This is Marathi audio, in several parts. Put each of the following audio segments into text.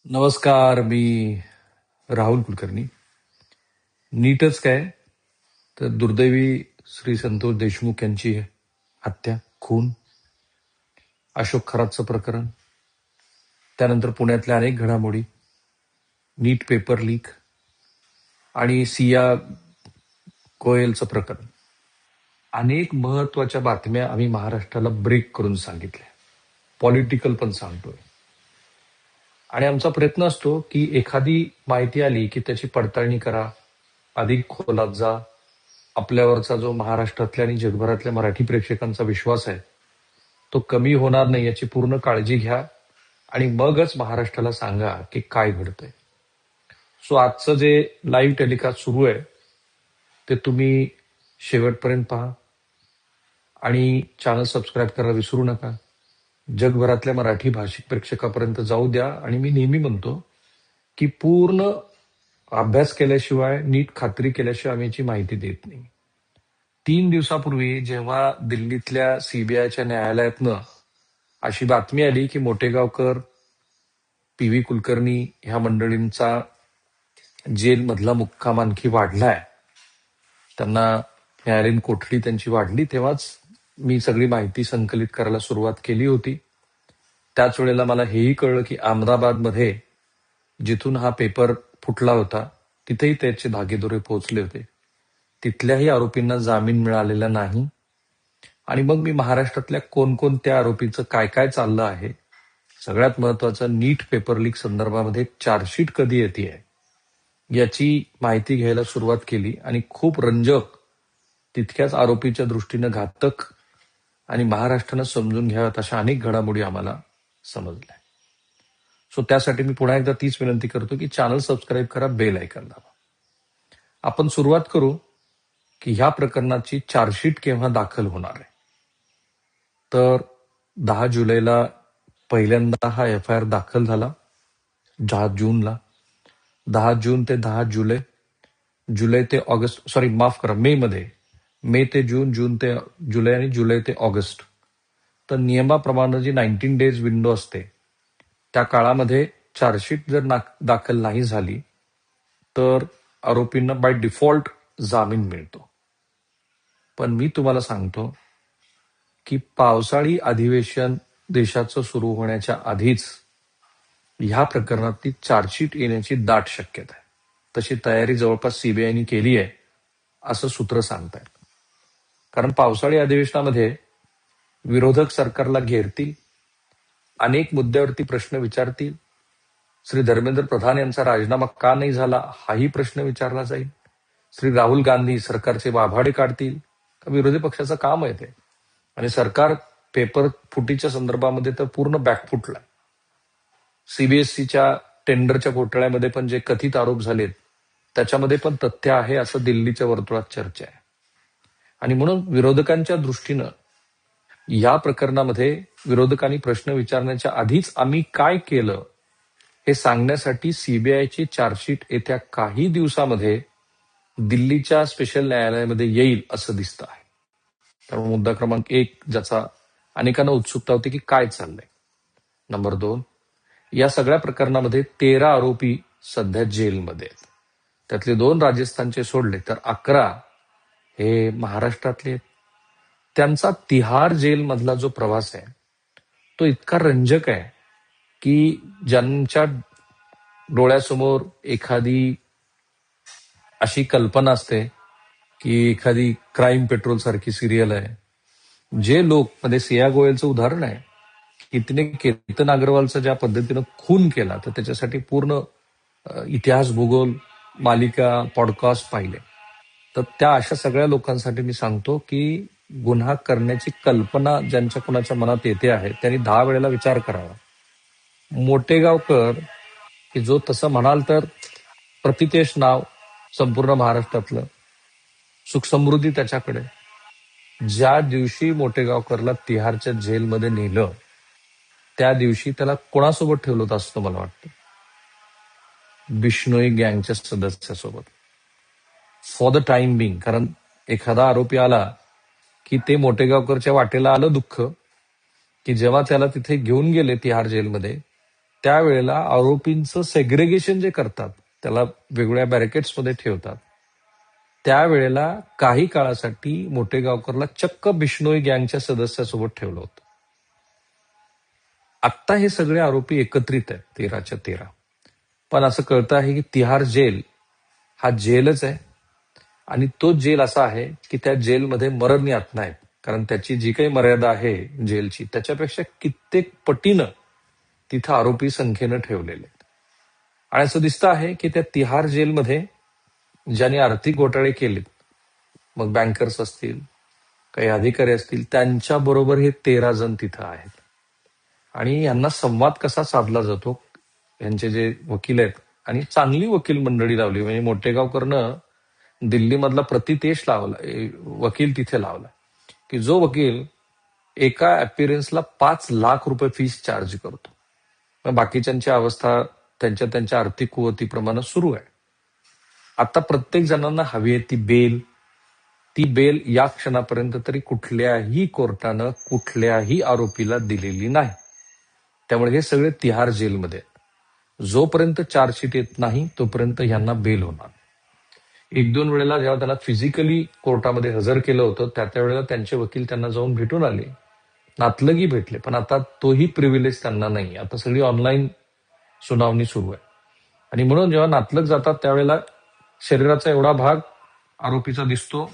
नमस्कार. मी राहुल कुलकर्णी. नीटच काय तर दुर्दैवी श्री संतोष देशमुख यांची हत्या, खून, अशोक खरातचं प्रकरण, त्यानंतर पुण्यातल्या अनेक घडामोडी, नीट पेपर लीक आणि सिया गोयलचं प्रकरण, अनेक महत्वाच्या बातम्या आम्ही महाराष्ट्राला ब्रेक करून सांगितल्या. पॉलिटिकल पण सांगतोय. आणि आमचा प्रयत्न असतो की एखादी माहिती आली की त्याची पडताळणी करा, अधिक खोलात जा, आपल्यावरचा जो महाराष्ट्रातल्या आणि जगभरातल्या मराठी प्रेक्षकांचा विश्वास आहे तो कमी होणार नाही याची पूर्ण काळजी घ्या आणि मगच महाराष्ट्राला सांगा की काय घडतंय. सो आजचं जे लाईव्ह टेलिकास्ट सुरू आहे ते तुम्ही शेवटपर्यंत पहा आणि चॅनल सबस्क्राईब करायला विसरू नका. जगभरातल्या मराठी भाषिक प्रेक्षकापर्यंत जाऊ द्या. आणि मी नेहमी म्हणतो की पूर्ण अभ्यास केल्याशिवाय, नीट खात्री केल्याशिवाय आम्ही याची माहिती देत नाही. 3 दिवसापूर्वी जेव्हा दिल्लीतल्या सीबीआयच्या न्यायालयातनं अशी बातमी आली की मोटेगावकर, पी.व्ही. कुलकर्णी ह्या मंडळींचा जेलमधला मुक्काम आणखी वाढलाय, त्यांना न्यायालयीन कोठडी त्यांची वाढली, तेव्हाच मी सगळी माहिती संकलित करायला सुरुवात केली होती. त्याच वेळेला मला हेही कळलं की अहमदाबादमध्ये जिथून हा पेपर फुटला होता तिथेही त्याचे धागेदोरे पोहोचले होते. तिथल्याही आरोपींना जामीन मिळालेला नाही. आणि मग मी महाराष्ट्रातल्या कोणकोणत्या आरोपीचं काय काय चाललं आहे, सगळ्यात महत्वाचं नीट पेपर लीक संदर्भामध्ये चार्जशीट कधी येते याची माहिती घ्यायला सुरुवात केली. आणि खूप रंजक, तितक्याच आरोपीच्या दृष्टीनं घातक आणि महाराष्ट्रानं समजून घ्याव्यात अशा अनेक घडामोडी आम्हाला समजल्या. सो त्यासाठी मी पुन्हा एकदा तीच विनंती करतो की चॅनल सबस्क्राईब करा, बेल आयकॉन दाबा. आपण सुरुवात करू की ह्या प्रकरणाची चार्जशीट केव्हा दाखल होणार आहे. तर 10 जुलैला पहिल्यांदा हा एफ.आय.आर. दाखल झाला, 10 जूनला. 10 जून ते 10 जुलै, जुलै ते ऑगस्ट, सॉरी माफ करा, मे मध्ये, मे ते जून, जून ते जुलै आणि जुलै ते ऑगस्ट. तर नियमाप्रमाणे जी 19 डेज विंडो असते त्या काळामध्ये चार्जशीट जर दाखल नाही झाली तर आरोपींना बाय डिफॉल्ट जामीन मिळतो. पण मी तुम्हाला सांगतो की पावसाळी अधिवेशन देशाचं सुरू होण्याच्या आधीच ह्या प्रकरणातली चार्जशीट येण्याची दाट शक्यता आहे. तशी तयारी जवळपास सीबीआयने केली आहे असं सूत्र सांगतायत. कारण पावसाळी अधिवेशनामध्ये विरोधक सरकारला घेरतील, अनेक मुद्द्यावरती प्रश्न विचारतील. श्री धर्मेंद्र प्रधान यांचा राजीनामा का नाही झाला हाही प्रश्न विचारला जाईल. श्री राहुल गांधी सरकारचे वाभाडे काढतील. विरोधी पक्षाचं काम आहे ते. आणि सरकार पेपर फुटीच्या संदर्भामध्ये तर पूर्ण बॅकफुटला. सीबीएसईच्या टेंडरच्या घोटाळ्यामध्ये पण जे कथित आरोप झालेत त्याच्यामध्ये पण तथ्य आहे असं दिल्लीच्या वर्तुळात चर्चा आहे. आणि म्हणून विरोधकांच्या दृष्टीनं या प्रकरणामध्ये विरोधकांनी प्रश्न विचारण्याच्या आधीच आम्ही काय केलं हे सांगण्यासाठी सीबीआयची चार्जशीट येत्या काही दिवसामध्ये दिल्लीच्या स्पेशल न्यायालयामध्ये येईल असं दिसतं आहे. त्यामुळे मुद्दा क्रमांक 1 ज्याचा अनेकांना उत्सुकता होती की काय चाललंय. नंबर 2, या सगळ्या प्रकरणामध्ये 13 आरोपी सध्या जेलमध्ये आहेत. त्यातले 2 राजस्थानचे सोडले तर 11 हे महाराष्ट्रातले आहेत. त्यांचा तिहार जेलमधला जो प्रवास आहे तो इतका रंजक आहे की ज्यांच्या डोळ्यासमोर एखादी अशी कल्पना असते की एखादी क्राईम पेट्रोल सारखी सिरियल आहे, जे लोक, म्हणजे सिया गोयलचं उदाहरण आहे की तिने केतन अग्रवालचा ज्या पद्धतीनं खून केला तर त्याच्यासाठी पूर्ण इतिहास, भूगोल, मालिका, पॉडकास्ट पाहिले. तर त्या अशा सगळ्या लोकांसाठी मी सांगतो की गुन्हा करण्याची कल्पना ज्यांच्या कुणाच्या मनात येते आहे त्यांनी 10 वेळेला विचार करावा. मोटेगावकर की जो तसं म्हणाल तर प्रतितेश नाव संपूर्ण महाराष्ट्रातलं, सुखसमृद्धी त्याच्याकडे, ज्या दिवशी मोटेगावकरला तिहारच्या जेलमध्ये नेलं त्या दिवशी त्याला कोणासोबत ठेवलं होतं असं मला वाटतं? बिश्नोई गँगच्या सदस्यासोबत, फॉर द टाइम बिंग. कारण एखादा आरोपी आला की ते मोटेगावकरच्या वाटेला आलं दुःख की जेव्हा त्याला तिथे घेऊन गेले तिहार जेलमध्ये त्यावेळेला आरोपींचं सेग्रेगेशन जे करतात, त्याला वेगवेगळ्या बॅरिकेड्समध्ये ठेवतात, त्यावेळेला काही काळासाठी मोठेगावकरला चक्क बिश्नोई गँगच्या सदस्यासोबत ठेवलं होतं. आत्ता हे सगळे आरोपी एकत्रित आहेत 13च्या 13. पण असं कळतं आहे की तिहार जेल हा जेलच आहे, आणि तो जेल असा आहे की त्या जेलमध्ये मरण यातना आहेत. कारण त्याची जी काही मर्यादा आहे जेलची, त्याच्यापेक्षा कित्येक पटीनं तिथं आरोपी संख्येनं ठेवलेले आहेत. आणि असं दिसतं आहे की त्या तिहार जेलमध्ये ज्यांनी आर्थिक घोटाळे केलेत, मग बँकर्स असतील, काही अधिकारी असतील, त्यांच्याबरोबर हे 13 जण तिथं आहेत. आणि यांना संवाद कसा साधला जातो, यांचे जे वकील आहेत, आणि चांगली वकील मंडळी लावली. म्हणजे मोठेगावकरनं दिल्लीमधला प्रतितेश लावला, वकील तिथे लावला, की जो वकील एका अपिअरन्सला 5 लाख रुपये फीस चार्ज करतो. मग बाकीच्यांची अवस्था त्यांच्या त्यांच्या आर्थिक कुवतीप्रमाणे सुरू आहे. आता प्रत्येक जणांना हवी आहे ती बेल. ती बेल या क्षणापर्यंत तरी कुठल्याही कोर्टानं कुठल्याही आरोपीला दिलेली नाही. त्यामुळे हे सगळे तिहार जेलमध्ये आहेत. जोपर्यंत चार्जशीट येत नाही तोपर्यंत ह्यांना बेल होणार. 1-2 वेळेला जेव्हा त्यांना फिजिकली कोर्टामध्ये हजर केलं होतं, त्या वेळेला त्यांचे वकील त्यांना जाऊन भेटून आले, नातलगी भेटले. पण आता तोही प्रिव्हिलेज त्यांना नाही. आता सगळी ऑनलाईन सुनावणी सुरू आहे. आणि म्हणून जेव्हा नातलग जातात त्यावेळेला शरीराचा एवढा भाग आरोपीचा दिसतो,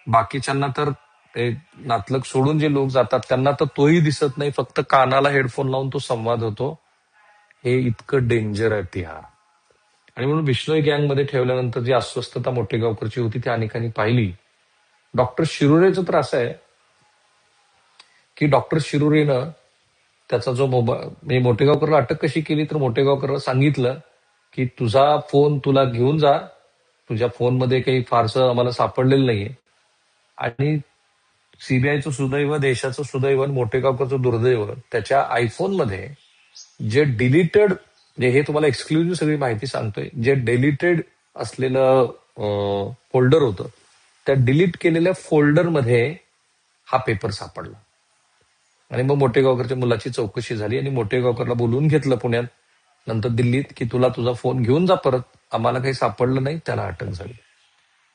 बाकीच्यांना तर ते नातलग सोडून जे लोक जातात त्यांना तर तोही दिसत नाही, फक्त कानाला हेडफोन लावून तो संवाद होतो. हे इतकं डेंजर आहे तिहार. आणि म्हणून बिश्नोई गँगमध्ये ठेवल्यानंतर जी अस्वस्थता मोठेगावकरची होती ती अनेकांनी पाहिली. डॉक्टर शिरुरेचं तर असं आहे की डॉक्टर शिरुरेनं त्याचा जो मोबाईल, म्हणजे मोठेगावकरला अटक कशी केली, तर मोठेगावकरला सांगितलं की तुझा फोन तुला घेऊन जा, तुझ्या फोनमध्ये काही फारसं आम्हाला सापडलेलं नाहीये. आणि सीबीआयचं सुदैव, देशाचं सुदैव, मोठेगावकरचं दुर्दैव, त्याच्या आयफोनमध्ये जे डिलीटेड, जे हे तुम्हाला एक्सक्लुझिव्ह सगळी माहिती सांगतोय, जे डिलीटेड असलेलं फोल्डर होतं, त्या डिलीट केलेल्या फोल्डरमध्ये हा पेपर सापडला. आणि मग मोठेगावकरच्या मुलाची चौकशी झाली आणि मोठेगावकरला बोलवून घेतलं पुण्यात, नंतर दिल्लीत, की तुला तुझा फोन घेऊन जा परत, आम्हाला काही सापडलं नाही. त्याला अटक झाली.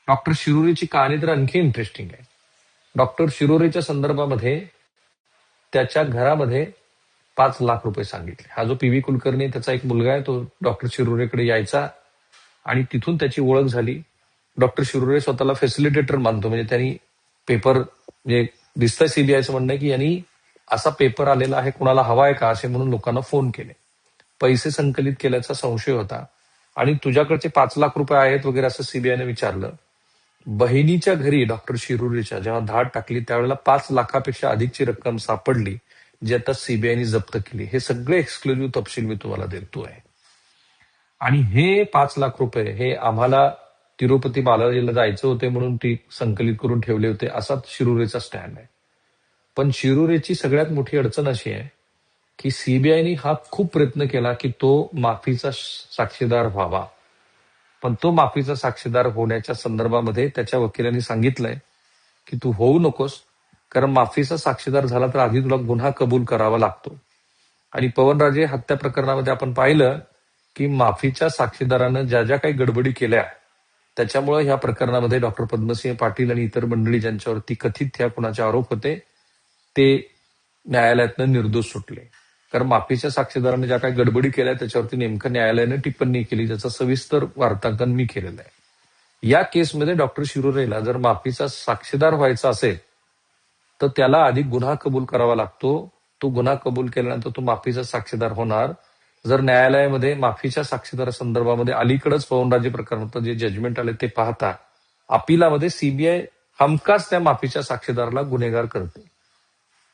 डॉक्टर शिरुरेची कहाणी तर आणखी इंटरेस्टिंग आहे. डॉक्टर शिरोरेच्या संदर्भामध्ये त्याच्या घरामध्ये 5 लाख रुपये सांगितले. हा जो पी व्ही कुलकर्णी, त्याचा एक मुलगा आहे, तो डॉक्टर शिरोरेकडे यायचा आणि तिथून त्याची ओळख झाली. डॉक्टर शिरोरे स्वतःला फॅसिलिटेटर मानतो, म्हणजे त्यांनी पेपर, म्हणजे दिसतंय सीबीआयचं म्हणणं आहे की यांनी असा पेपर आलेला आहे, कुणाला हवा आहे का, असे म्हणून लोकांना फोन केले. पैसे संकलित केल्याचा संशय होता आणि तुझ्याकडचे 5 लाख रुपये आहेत वगैरे असं सीबीआयने विचारलं. बहिणीच्या घरी डॉक्टर शिरुरेच्या जेव्हा धाड टाकली त्यावेळेला 5 लाखापेक्षा अधिकची रक्कम सापडली, जी आता सीबीआयने जप्त केली. हे सगळे एक्सक्लुझिव्ह तपशील मी तुम्हाला देतोय. आणि हे 5 लाख रुपये हे आम्हाला तिरुपती बालाजीला जायचं होते म्हणून ती संकलित करून ठेवले होते, असा शिरुरेचा स्टँड आहे. पण शिरुरेची सगळ्यात मोठी अडचण अशी आहे की सीबीआयने हा खूप प्रयत्न केला की तो माफीचा साक्षीदार व्हावा. पण तो माफीचा साक्षीदार होण्याच्या संदर्भामध्ये त्याच्या वकिलांनी सांगितलंय की तू होऊ नकोस, कारण माफीचा साक्षीदार झाला तर आधी तुला गुन्हा कबूल करावा लागतो. आणि पवनराजे हत्या प्रकरणामध्ये आपण पाहिलं की माफीच्या साक्षीदारानं ज्या ज्या काही गडबडी केल्या, त्याच्यामुळे ह्या प्रकरणामध्ये डॉक्टर पद्मसिंह पाटील आणि इतर मंडळी ज्यांच्यावरती कथित ह्या खुनाचे आरोप होते, ते न्यायालयातनं निर्दोष सुटले. कारण माफीच्या साक्षीदाराने ज्या काही गडबडी केल्या त्याच्यावरती नेमकं न्यायालयानं टिप्पणी केली, ज्याचा सविस्तर वार्तांकन मी केलेलं आहे. या केसमध्ये डॉक्टर शिरुरेला जर माफीचा साक्षीदार व्हायचा असेल तर त्याला आधी गुन्हा कबूल करावा लागतो. तो गुन्हा कबूल केल्यानंतर तो माफीचा साक्षीदार होणार. जर न्यायालयामध्ये माफीच्या साक्षीदारा संदर्भामध्ये अलीकडच पवनराजे प्रकरणात जे जजमेंट आले ते पाहता, अपिलामध्ये सीबीआय हमखास त्या माफीच्या साक्षीदाराला गुन्हेगार करते.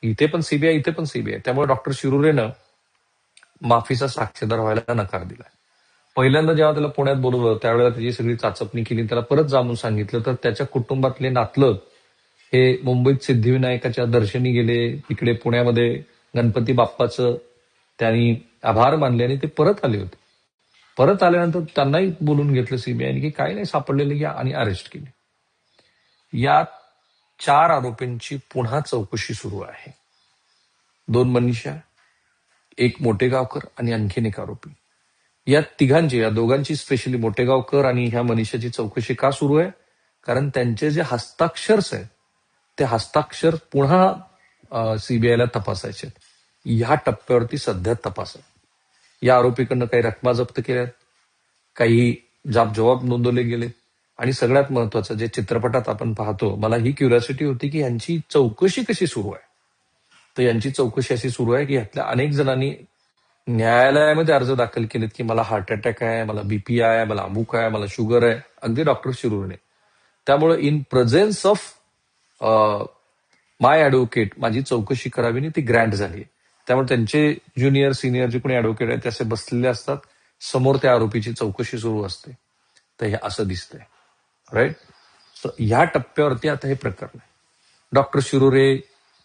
इथे पण सीबीआय, इथे पण सीबीआय. त्यामुळे डॉक्टर शिरुरेनं माफीचा साक्षीदार व्हायला नकार दिला. पहिल्यांदा जेव्हा त्याला पुण्यात बोलवलं त्यावेळेला त्याची सगळी चाचपणी केली, त्याला परत जाऊन सांगितलं, तर त्याच्या कुटुंबातले नातलग हे मुंबईत सिद्धिविनायकाच्या दर्शनी गेले, तिकडे पुण्यामध्ये गणपती बाप्पाचं त्यांनी आभार मानले आणि ते परत आले होते. परत आल्यानंतर त्यांनाही बोलून घेतलं सीबीआयने की काही नाही सापडलेलं घ्या, आणि अरेस्ट केले. या 4 आरोपींची पुन्हा चौकशी सुरू आहे. 2 मनीषा, एक मोटेगावकर आणि आणखीन एक आरोपी. या तिघांची, या दोघांची, स्पेशली मोटेगावकर आणि ह्या मनीषाची चौकशी का सुरू आहे? कारण त्यांचे जे हस्ताक्षर्स आहेत ते हस्ताक्षर पुन्हा सीबीआयला तपासायचे आहेत. ह्या टप्प्यावरती सध्या तपास आहे. या आरोपीकडनं काही रकमा जप्त केल्यात, काही जबाब नोंदवले गेले, आणि सगळ्यात महत्वाचं जे चित्रपटात आपण पाहतो, मला ही क्युरिओसिटी होती की यांची चौकशी कशी सुरू आहे. तर यांची चौकशी अशी सुरू आहे की यातल्या अनेक जणांनी न्यायालयामध्ये अर्ज दाखल केलेत की मला हार्ट अटॅक आहे, मला बीपी आहे, मला अमुक आहे, मला शुगर आहे, अगदी डॉक्टर शिरूरने. त्यामुळे in presence of my advocate माझी चौकशी करावी आणि ती ग्रँट झाली. त्यामुळे त्यांचे ज्युनियर सिनियर जे कोणी ऍडव्होकेट आहेत ते असे बसलेले असतात, समोर त्या आरोपीची चौकशी सुरू असते. तर हे असं दिसतंय, राईट. तर ह्या टप्प्यावरती आता हे प्रकरण आहे. डॉक्टर शिरोरे,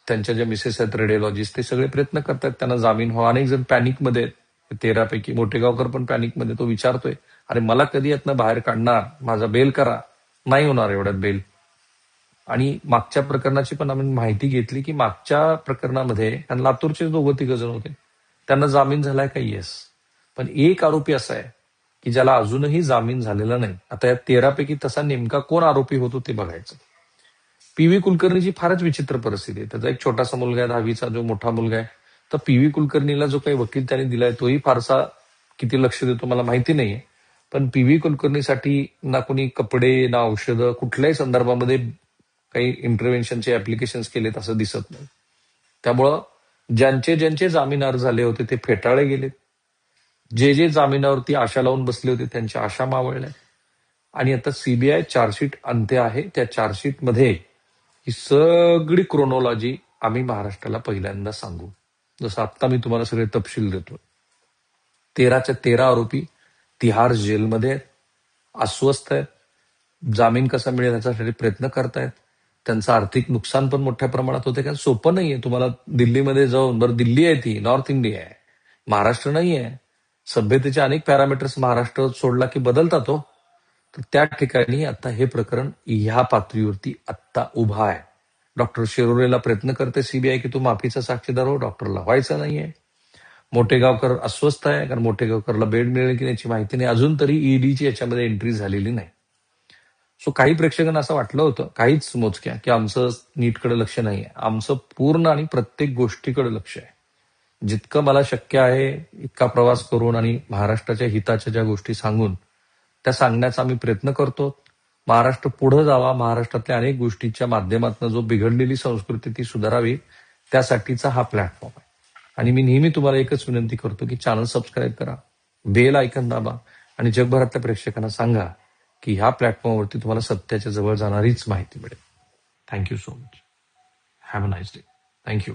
त्यांच्या ज्या मिसेस आहेत रेडिओलॉजिस्ट, ते सगळे प्रयत्न करतात त्यांना जामीन व्हावा. अनेक जण पॅनिकमध्ये आहेत, 13 पैकी. मोठेगावकर पण पॅनिकमध्ये. तो विचारतोय, अरे मला कधी यातनं बाहेर काढणार, माझा बेल करा. नाही होणार एवढ्यात बेल. आणि मागच्या प्रकरणाची पण आम्ही माहिती घेतली की मागच्या प्रकरणामध्ये लातूरचे दोघं तिघ जण होते, त्यांना जामीन झालाय का? येस. पण एक आरोपी असा आहे की ज्याला अजूनही जामीन झालेला नाही. आता या 13 पैकी तसा नेमका कोण आरोपी होतो ते बघायचं. पी.व्ही. कुलकर्णीची फारच विचित्र परिस्थिती आहे. त्याचा एक छोटासा मुलगा आहे, 10वीचा, जो मोठा मुलगा आहे. तर पी.व्ही. कुलकर्णीला जो काही वकील त्यांनी दिलाय तोही फारसा किती लक्ष देतो मला माहिती नाहीये. पण पी.व्ही. कुलकर्णीसाठी ना कोणी कपडे, ना औषधं, कुठल्याही संदर्भामध्ये काही इंटरव्हेन्शनचे ऍप्लिकेशन केलेत असं दिसत नाही. त्यामुळं ज्यांचे ज्यांचे जामीन अर्ज झाले होते ते फेटाळले गेलेत. जे जे जामिनावरती आशा लावून बसले होते त्यांच्या आशा मावळल्या. आणि आता सीबीआय चार्जशीट आणते आहे. त्या चार्जशीटमध्ये ही सगळी क्रोनॉलॉजी आम्ही महाराष्ट्राला पहिल्यांदा सांगू. जसं आत्ता मी तुम्हाला सगळे तपशील देतो. 13च्या 13 आरोपी तिहार जेलमध्ये आहेत, अस्वस्थ आहेत, जामीन कसा मिळेल याच्यासाठी प्रयत्न करतायत. त्यांचं आर्थिक नुकसान पण मोठ्या प्रमाणात होते, कारण सोपं नाहीये तुम्हाला दिल्लीमध्ये जाऊन. बरं, दिल्ली आहे, ती नॉर्थ इंडिया आहे, महाराष्ट्र नाही आहे. सभ्यतेचे अनेक पॅरामीटर्स महाराष्ट्र सोडला की बदलतात हो. तर त्या ठिकाणी आता हे प्रकरण ह्या पातळीवरती आत्ता उभा आहे. डॉक्टर शिरोरेला प्रयत्न करते सीबीआय की तू माफीचा साक्षीदार हो, डॉक्टरला व्हायचं नाहीये. मोठेगावकर अस्वस्थ आहे, कारण मोठेगावकरला बेड मिळेल की याची माहिती नाही. अजून तरी ईडीची याच्यामध्ये एंट्री झालेली नाही. सो काही प्रेक्षकांना असं वाटलं होतं, काहीच मोजक्या, की आमचं नीटकडे लक्ष नाहीये. आमचं पूर्ण आणि प्रत्येक गोष्टीकडे लक्ष आहे. जितकं मला शक्य आहे इतका प्रवास करून आणि महाराष्ट्राच्या हिताच्या ज्या गोष्टी सांगून त्या सांगण्याचा आम्ही प्रयत्न करतो. महाराष्ट्र पुढे जावा, महाराष्ट्रातल्या अनेक गोष्टीच्या माध्यमातून जो बिघडलेली संस्कृती ती सुधारावी, त्यासाठीचा हा प्लॅटफॉर्म आहे. आणि मी नेहमी तुम्हाला एकच विनंती करतो की चॅनल सबस्क्राईब करा, बेल आयकन दाबा, आणि जगभरातल्या प्रेक्षकांना सांगा की ह्या प्लॅटफॉर्मवरती तुम्हाला सत्याच्या जवळ जाणारीच माहिती मिळेल. Thank you so much. Have a nice day. Thank you.